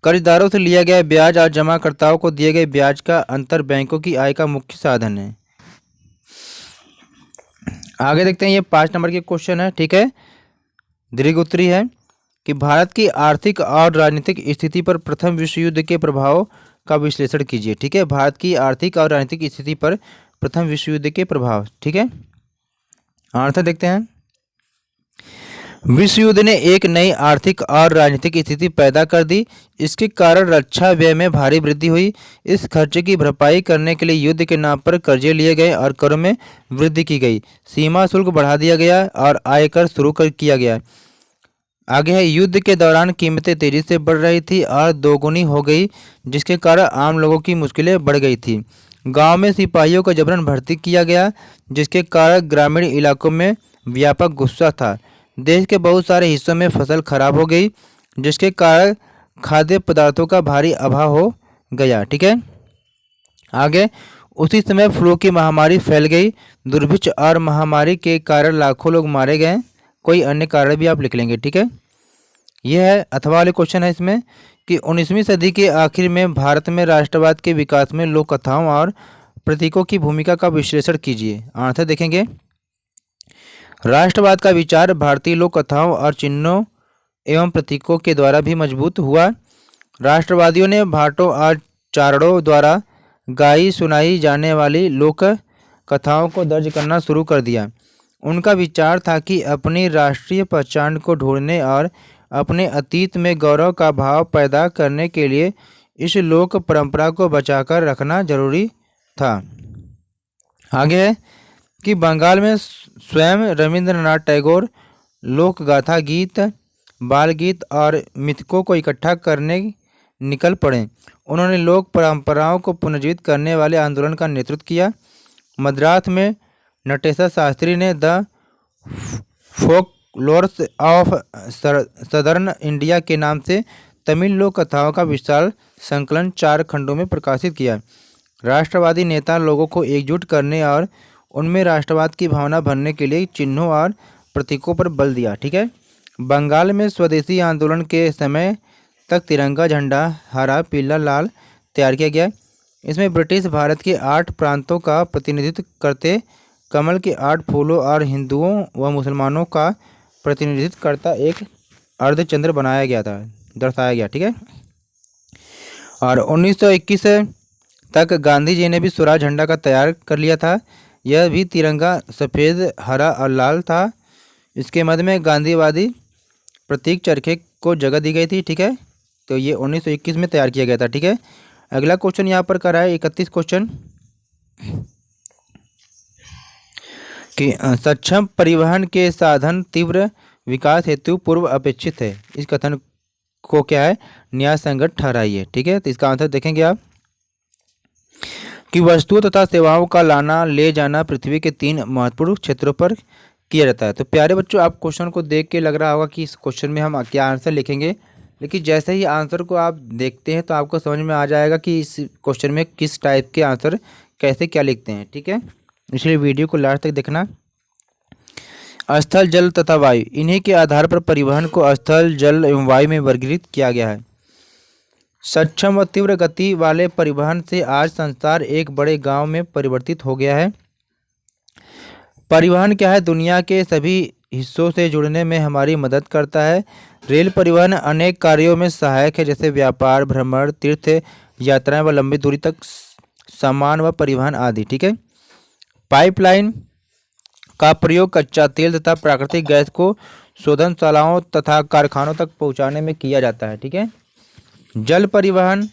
कर्जदारों से लिया गया ब्याज और जमाकर्ताओं को दिए गए ब्याज का अंतर बैंकों की आय का मुख्य साधन है। आगे देखते हैं। ये 5 नंबर के क्वेश्चन है, ठीक है। दीर्घ उत्तरी है कि भारत की आर्थिक और राजनीतिक स्थिति पर प्रथम विश्व युद्ध के प्रभाव का विश्लेषण कीजिए, ठीक है। भारत की आर्थिक और राजनीतिक स्थिति पर प्रथम विश्व युद्ध के प्रभाव, ठीक है। आंसर देखते हैं। विश्व युद्ध ने एक नई आर्थिक और राजनीतिक स्थिति पैदा कर दी। इसके कारण रक्षा व्यय में भारी वृद्धि हुई। इस खर्चे की भरपाई करने के लिए युद्ध के नाम पर कर्जे लिए गए और करों में वृद्धि की गई। सीमा शुल्क बढ़ा दिया गया और आयकर शुरू किया गया। आगे है, युद्ध के दौरान कीमतें तेजी से बढ़ रही थी और दोगुनी हो गई, जिसके कारण आम लोगों की मुश्किलें बढ़ गई थी। गांव में सिपाहियों का जबरन भर्ती किया गया, जिसके कारण ग्रामीण इलाकों में व्यापक गुस्सा था। देश के बहुत सारे हिस्सों में फसल खराब हो गई, जिसके कारण खाद्य पदार्थों का भारी अभाव हो गया, ठीक है। आगे, उसी समय फ्लू की महामारी फैल गई। दुर्भिक्ष और महामारी के कारण लाखों लोग मारे गए। कोई अन्य कारण भी आप लिख लेंगे, ठीक है। यह है अथवा वाले क्वेश्चन है। इसमें कि 19वीं सदी के आखिर में भारत में राष्ट्रवाद के विकास में लोक कथाओं और प्रतीकों की भूमिका का विश्लेषण कीजिए। आंसर देखेंगे, राष्ट्रवाद का विचार भारतीय लोक कथाओं और चिन्हों एवं प्रतीकों के द्वारा भी मजबूत हुआ। राष्ट्रवादियों ने भाटों और चारणों द्वारा गाई सुनाई जाने वाली लोक कथाओं को दर्ज करना शुरू कर दिया। उनका विचार था कि अपनी राष्ट्रीय पहचान को ढूंढने और अपने अतीत में गौरव का भाव पैदा करने के लिए इस लोक परंपरा को बचाकर रखना जरूरी था। आगे है कि बंगाल में स्वयं रविंद्रनाथ टैगोर लोक गाथा गीत, बाल गीत और मिथकों को इकट्ठा करने निकल पड़े। उन्होंने लोक परंपराओं को पुनर्जीवित करने वाले आंदोलन का नेतृत्व किया। मद्रास में नटेशर शास्त्री ने the folklores of southern India के नाम से तमिल लोक कथाओं का विशाल संकलन 4 खंडों में प्रकाशित किया। राष्ट्रवादी नेता लोगों को एकजुट करने और उनमें राष्ट्रवाद की भावना भरने के लिए चिन्हों और प्रतीकों पर बल दिया। ठीक है। बंगाल में स्वदेशी आंदोलन के समय तक तिरंगा झंडा हरा, पीला, लाल तैयार किया गया। इसमें ब्रिटिश भारत के 8 प्रांतों का प्रतिनिधित्व करते कमल के 8 फूलों और हिंदुओं व मुसलमानों का प्रतिनिधित्व करता एक अर्धचंद्र बनाया गया था, दर्शाया गया। ठीक है। और 1921 तक गांधी जी ने भी स्वराज झंडा का तैयार कर लिया था। यह भी तिरंगा सफ़ेद, हरा और लाल था। इसके मध्य में गांधीवादी प्रतीक चरखे को जगह दी गई थी। ठीक है। तो ये 1921 में तैयार किया गया था। ठीक है। अगला क्वेश्चन यहाँ पर करा है 31 क्वेश्चन कि सक्षम परिवहन के साधन तीव्र विकास हेतु पूर्व अपेक्षित है। इस कथन को क्या है, न्याय संगत ठहराइए। ठीक है। तो इसका आंसर देखेंगे आप कि वस्तुओं तथा सेवाओं का लाना ले जाना पृथ्वी के 3 महत्वपूर्ण क्षेत्रों पर किया जाता है। तो प्यारे बच्चों, आप क्वेश्चन को देख के लग रहा होगा कि इस क्वेश्चन में हम क्या आंसर लिखेंगे, लेकिन जैसे ही आंसर को आप देखते हैं तो आपको समझ में आ जाएगा कि इस क्वेश्चन में किस टाइप के आंसर कैसे क्या लिखते हैं। ठीक है। इसलिए वीडियो को लास्ट तक देखना। स्थल, जल तथा वायु, इन्हीं के आधार पर परिवहन को स्थल, जल एवं वायु में वर्गीकृत किया गया है। सक्षम व तीव्र गति वाले परिवहन से आज संसार एक बड़े गांव में परिवर्तित हो गया है। परिवहन क्या है, दुनिया के सभी हिस्सों से जुड़ने में हमारी मदद करता है। रेल परिवहन अनेक कार्यों में सहायक है, जैसे व्यापार, भ्रमण, तीर्थ यात्राएं व लंबी दूरी तक सामान व परिवहन आदि। ठीक है। पाइपलाइन का प्रयोग कच्चा तेल तथा प्राकृतिक गैस को शोधनशालाओं तथा कारखानों तक पहुंचाने में किया जाता है। ठीक है। जल परिवहन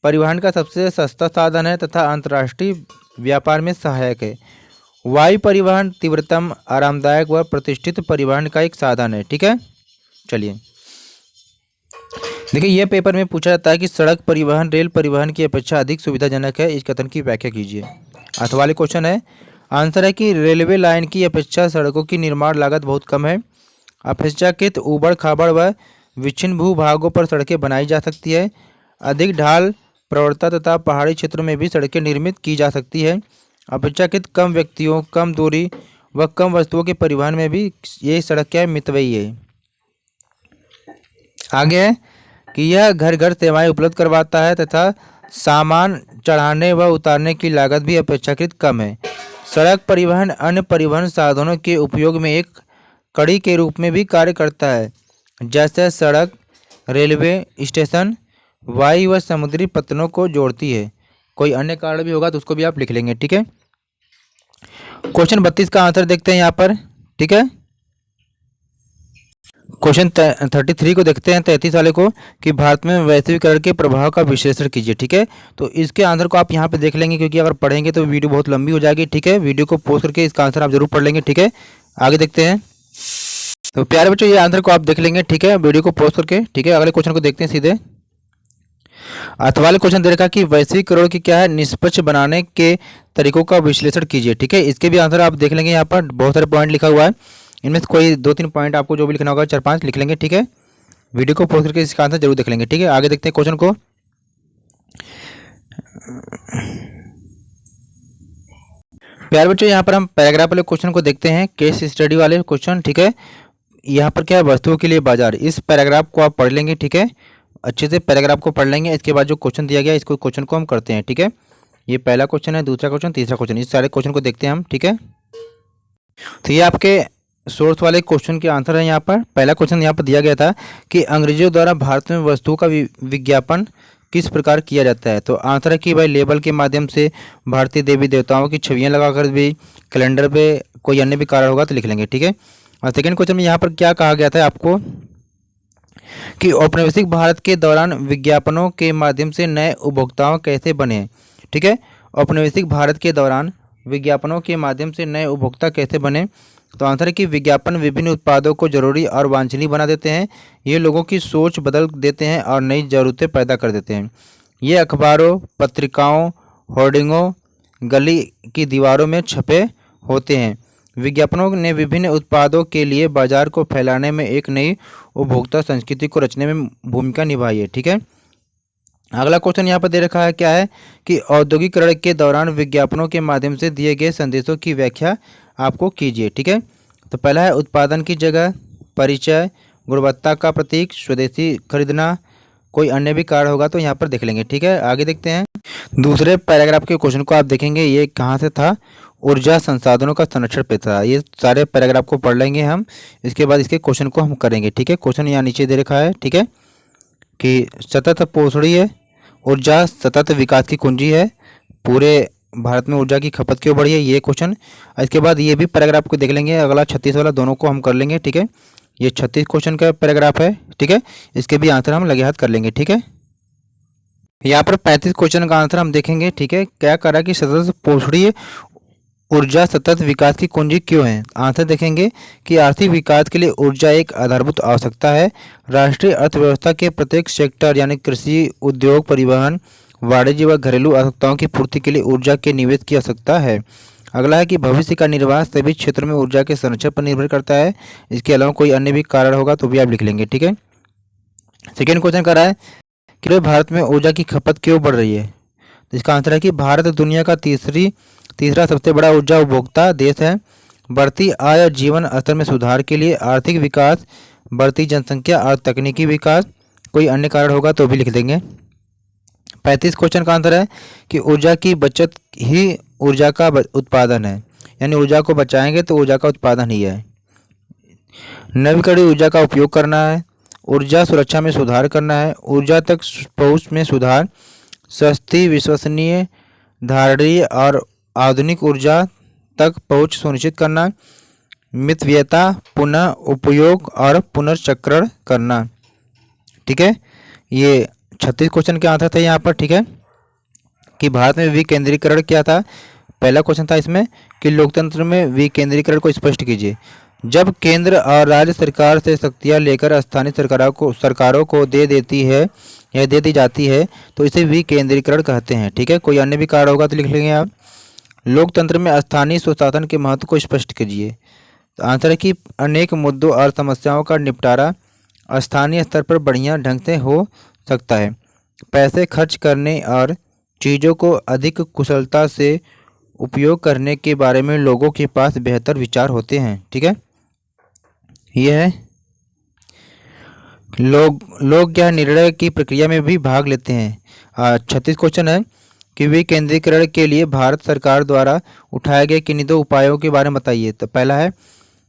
परिवहन का सबसे सस्ता साधन है तथा अंतर्राष्ट्रीय व्यापार में सहायक है। वायु परिवहन तीव्रतम, आरामदायक व प्रतिष्ठित परिवहन का एक साधन है। ठीक है। चलिए देखिए, यह पेपर में पूछा जाता है कि सड़क परिवहन रेल परिवहन की अपेक्षा अधिक सुविधाजनक है। इस कथन की व्याख्या कीजिए। अथवा वाले क्वेश्चन है, आंसर है कि रेलवे लाइन की अपेक्षा सड़कों की निर्माण लागत बहुत कम है। अपेक्षाकृत ऊबड़ खाबड़ व विच्छिन्न भूभागों पर सड़कें बनाई जा सकती है। अधिक ढाल प्रवणता तथा पहाड़ी क्षेत्रों में भी सड़कें निर्मित की जा सकती है। अपेक्षाकृत कम व्यक्तियों, कम दूरी व कम वस्तुओं के परिवहन में भी ये सड़क क्या है, मितव्ययी है। आगे है कि यह घर घर सेवाएं उपलब्ध करवाता है तथा सामान चढ़ाने व उतारने की लागत भी अपेक्षाकृत कम है। सड़क परिवहन अन्य परिवहन साधनों के उपयोग में एक कड़ी के रूप में भी कार्य करता है, जैसे सड़क, रेलवे स्टेशन, वायु व समुद्री पत्तनों को जोड़ती है। कोई अन्य कारण भी होगा तो उसको भी आप लिख लेंगे। ठीक है। क्वेश्चन 32 का आंसर देखते हैं यहाँ पर। ठीक है। क्वेश्चन 33 को देखते हैं, 33 वाले को, कि भारत में वैश्वीकरण के प्रभाव का विश्लेषण कीजिए। ठीक है। तो इसके आंसर को आप यहाँ पे देख लेंगे, क्योंकि अगर पढ़ेंगे तो वीडियो बहुत लंबी हो जाएगी। ठीक है। वीडियो को पॉज करके इसका आंसर आप जरूर पढ़ लेंगे। ठीक है। आगे देखते हैं। तो प्यारे बच्चों, ये आंसर को आप देख लेंगे। ठीक है। वीडियो को पॉज करके। ठीक है। अगले क्वेश्चन को देखते हैं सीधे। अथवा वाले क्वेश्चन दे रखा कि वैश्वीकरण की क्या है, निष्पक्ष बनाने के तरीकों का विश्लेषण कीजिए। ठीक है। इसके भी आंसर आप देख लेंगे। यहाँ पर बहुत सारे पॉइंट लिखा हुआ है, इनमें से कोई 2-3 पॉइंट आपको जो भी लिखना होगा 4-5 लिख लेंगे। ठीक है। वीडियो को पॉज करके इसका आंसर जरूर देख लेंगे। ठीक है। आगे देखते हैं क्वेश्चन को। प्यारे बच्चों, यहाँ पर हम पैराग्राफ वाले क्वेश्चन को देखते हैं, केस स्टडी वाले क्वेश्चन। ठीक है। यहाँ पर क्या है, वस्तुओं के लिए बाजार। इस पैराग्राफ को आप पढ़ लेंगे। ठीक है। अच्छे से पैराग्राफ को पढ़ लेंगे। इसके बाद जो क्वेश्चन दिया गया इसको क्वेश्चन को हम करते हैं, ठीक है। ये पहला क्वेश्चन है, दूसरा क्वेश्चन, तीसरा क्वेश्चन, इस सारे क्वेश्चन को देखते हैं हम, ठीक है। तो ये आपके सोर्स वाले क्वेश्चन के आंसर है। यहाँ पर पहला क्वेश्चन यहाँ पर दिया गया था कि अंग्रेजों द्वारा भारत में वस्तुओं का विज्ञापन किस प्रकार किया जाता है। तो आंसर है कि भाई लेबल के माध्यम से, भारतीय देवी देवताओं की छवियां लगाकर भी, कैलेंडर पे, कोई अन्य भी कारण होगा तो लिख लेंगे, ठीक है। और सेकंड क्वेश्चन में यहाँ पर क्या कहा गया था आपको कि औपनिवेशिक भारत के दौरान विज्ञापनों के माध्यम से नए उपभोक्ताओं कैसे बने, ठीक है। औपनिवेशिक भारत के दौरान विज्ञापनों के माध्यम से नए उपभोक्ता कैसे बने। तो आंसर है कि विज्ञापन विभिन्न उत्पादों को जरूरी और वांछनीय बना देते हैं। ये लोगों की सोच बदल देते हैं और नई ज़रूरतें पैदा कर देते हैं। ये अखबारों, पत्रिकाओं, होर्डिंगों, गली की दीवारों में छपे होते हैं। विज्ञापनों ने विभिन्न उत्पादों के लिए बाजार को फैलाने में एक नई उपभोक्ता संस्कृति को रचने में भूमिका निभाई है, ठीक है। अगला क्वेश्चन यहाँ पर दे रखा है, क्या है कि औद्योगिकरण के दौरान विज्ञापनों के माध्यम से दिए गए संदेशों की व्याख्या आपको कीजिए, ठीक है। तो पहला है उत्पादन की जगह, परिचय, गुणवत्ता का प्रतीक, स्वदेशी खरीदना, कोई अन्य भी कारण होगा तो यहाँ पर देख लेंगे, ठीक है। आगे देखते हैं दूसरे पैराग्राफ के क्वेश्चन को। आप देखेंगे ये कहाँ से था, ऊर्जा संसाधनों का संरक्षण पे था। ये सारे पैराग्राफ को पढ़ लेंगे हम, इसके बाद इसके क्वेश्चन को हम करेंगे, ठीक है। क्वेश्चन यहाँ नीचे दे रखा है, ठीक है, कि सतत पोषणीय ऊर्जा सतत विकास की कुंजी है। पूरे भारत में ऊर्जा की खपत क्यों बढ़ी है, ये क्वेश्चन। इसके बाद ये भी पैराग्राफ को देख लेंगे, अगला 36 वाला, दोनों को हम कर लेंगे, ठीक है। ये 36 क्वेश्चन का पैराग्राफ है, ठीक है। इसके भी आंसर हम लगे हाथ कर लेंगे, ठीक है। यहाँ पर 35 क्वेश्चन का आंसर हम देखेंगे, ठीक है। क्या करा कि सतत पोषणीय ऊर्जा सतत विकास की कुंजी क्यों है। आंसर देखेंगे कि आर्थिक विकास के लिए ऊर्जा एक आधारभूत आवश्यकता है। राष्ट्रीय अर्थव्यवस्था के प्रत्येक सेक्टर यानी कृषि, उद्योग, परिवहन, वाणिज्य व घरेलू आवश्यकताओं की पूर्ति के लिए ऊर्जा के निवेश की आवश्यकता है। अगला है कि भविष्य का निर्वाह सभी क्षेत्रों में ऊर्जा के संरक्षण पर निर्भर करता है। इसके अलावा कोई अन्य भी कारण होगा तो भी आप लिख लेंगे, ठीक है। सेकेंड क्वेश्चन कर रहा है कि भारत में ऊर्जा की खपत क्यों बढ़ रही है। तो इसका आंसर है कि भारत दुनिया का तीसरा सबसे बड़ा ऊर्जा उपभोक्ता देश है। बढ़ती आय और जीवन स्तर में सुधार के लिए, आर्थिक विकास, बढ़ती जनसंख्या और तकनीकी विकास, कोई अन्य कारण होगा तो भी लिख देंगे। 35 क्वेश्चन का आंसर है कि ऊर्जा की बचत ही ऊर्जा का उत्पादन है, यानी ऊर्जा को बचाएंगे तो ऊर्जा का उत्पादन ही है। नवीकरणीय ऊर्जा का उपयोग करना है, ऊर्जा सुरक्षा में सुधार करना है, ऊर्जा तक पहुँच में सुधार, सस्ती, विश्वसनीय, धारणीय और आधुनिक ऊर्जा तक पहुँच सुनिश्चित करना, मितव्ययता, पुनः उपयोग और पुनर्चक्रण करना, ठीक है। ये 36 क्वेश्चन के आंसर थे यहाँ पर, ठीक है। कि भारत में विकेंद्रीकरण क्या था। पहला क्वेश्चन था इसमें कि लोकतंत्र में विकेंद्रीकरण को स्पष्ट कीजिए। जब केंद्र और राज्य सरकार से शक्तियाँ लेकर स्थानीय सरकारों को दे देती है या दे दी जाती है तो इसे विकेंद्रीकरण कहते हैं, ठीक है। कोई अन्य भी कारण होगा तो लिख लेंगे आप। लोकतंत्र में स्थानीय स्वशासन के महत्व को स्पष्ट कीजिए। तो आंसर है कि अनेक मुद्दों और समस्याओं का निपटारा स्थानीय स्तर पर बढ़िया ढंग से हो सकता है। पैसे खर्च करने और चीज़ों को अधिक कुशलता से उपयोग करने के बारे में लोगों के पास बेहतर विचार होते हैं, ठीक है। यह है लोग क्या निर्णय की प्रक्रिया में भी भाग लेते हैं। 36 क्वेश्चन है कि विकेंद्रीकरण के लिए भारत सरकार द्वारा उठाए गए किन्हीं दो उपायों के बारे में बताइए। तो पहला है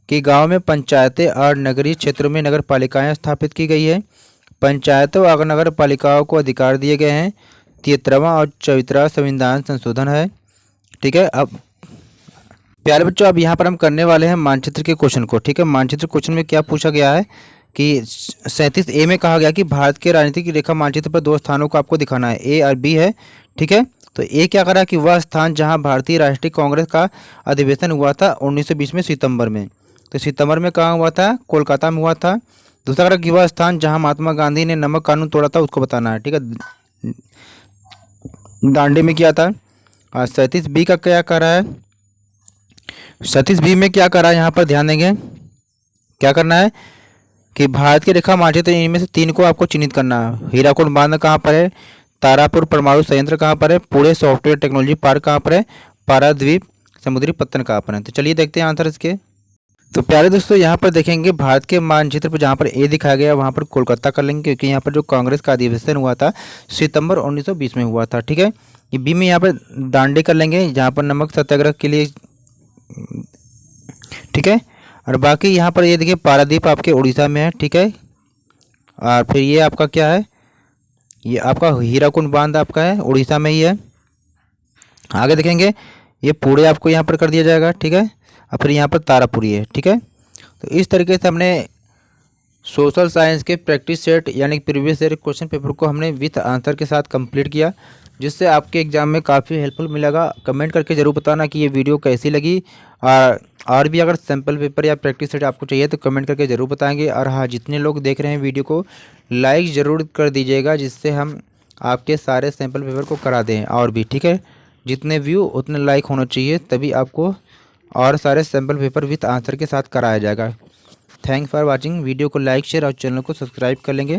कि गांव में पंचायतें और नगरीय क्षेत्रों में नगर पालिकाएँ स्थापित की गई है। पंचायतों और नगर पालिकाओं को अधिकार दिए गए हैं। 73वां और 74वां संविधान संशोधन है, ठीक है। अब प्यारे बच्चों, अब यहाँ पर हम करने वाले हैं मानचित्र के क्वेश्चन को, ठीक है। मानचित्र क्वेश्चन में क्या पूछा गया है कि 37A में कहा गया कि भारत के राजनीतिक रेखा मानचित्र पर 2 स्थानों को आपको दिखाना है, ए और बी है, ठीक है। तो ए क्या करा कि वह स्थान जहाँ भारतीय राष्ट्रीय कांग्रेस का अधिवेशन हुआ था 1920 में सितंबर में, तो सितंबर में कहाँ हुआ था, कोलकाता में हुआ था। दूसरा करा कि वह स्थान जहाँ महात्मा गांधी ने नमक कानून तोड़ा था उसको बताना है, ठीक है, दांडी में किया था। और 37B का क्या कर रहा है, 37B में क्या कर रहा है, यहाँ पर ध्यान देंगे क्या करना है कि भारत की रेखा मानचित्र इनमें से 3 को आपको चिन्हित करना है। हीराकुंड बांध कहाँ पर है, तारापुर परमाणु संयंत्र कहाँ पर है, पुणे सॉफ्टवेयर टेक्नोलॉजी पार्क कहाँ पर है, पाराद्वीप समुद्री पत्तन कहाँ पर है। तो चलिए देखते हैं आंसर इसके। तो प्यारे दोस्तों, यहाँ पर देखेंगे भारत के मानचित्र पर जहाँ पर ए दिखाया गया वहाँ पर कोलकाता कर लेंगे, क्योंकि यहाँ पर जो कांग्रेस का अधिवेशन हुआ था सितंबर 1920 में हुआ था। ठीक है। ये बी में यहाँ पर दांडी कर लेंगे, जहाँ पर नमक सत्याग्रह के लिए। ठीक है। और बाकी यहाँ पर ये देखिए पारादीप आपके उड़ीसा में है। ठीक है। और फिर ये आपका क्या है, ये आपका हीराकुंड बांध आपका है उड़ीसा में ही है। आगे देखेंगे ये पुणे आपको यहाँ पर कर दिया जाएगा। ठीक है। और फिर यहाँ पर तारापुरी है। ठीक है। तो इस तरीके से हमने सोशल साइंस के प्रैक्टिस सेट यानी प्रीवियस ईयर क्वेश्चन पेपर को हमने विथ आंसर के साथ कंप्लीट किया, जिससे आपके एग्ज़ाम में काफ़ी हेल्पफुल मिलेगा। कमेंट करके ज़रूर बताना कि ये वीडियो कैसी लगी। और भी अगर सैम्पल पेपर या प्रैक्टिस सेट आपको चाहिए तो कमेंट करके ज़रूर बताएंगे। और हाँ, जितने लोग देख रहे हैं वीडियो को लाइक ज़रूर कर दीजिएगा, जिससे हम आपके सारे सैम्पल पेपर को करा दें। और भी ठीक है, जितने व्यू उतने लाइक होना चाहिए, तभी आपको और सारे सैम्पल पेपर विथ आंसर के साथ कराया जाएगा। Thanks for watching. वीडियो को लाइक शेयर और चैनल को सब्सक्राइब कर लेंगे।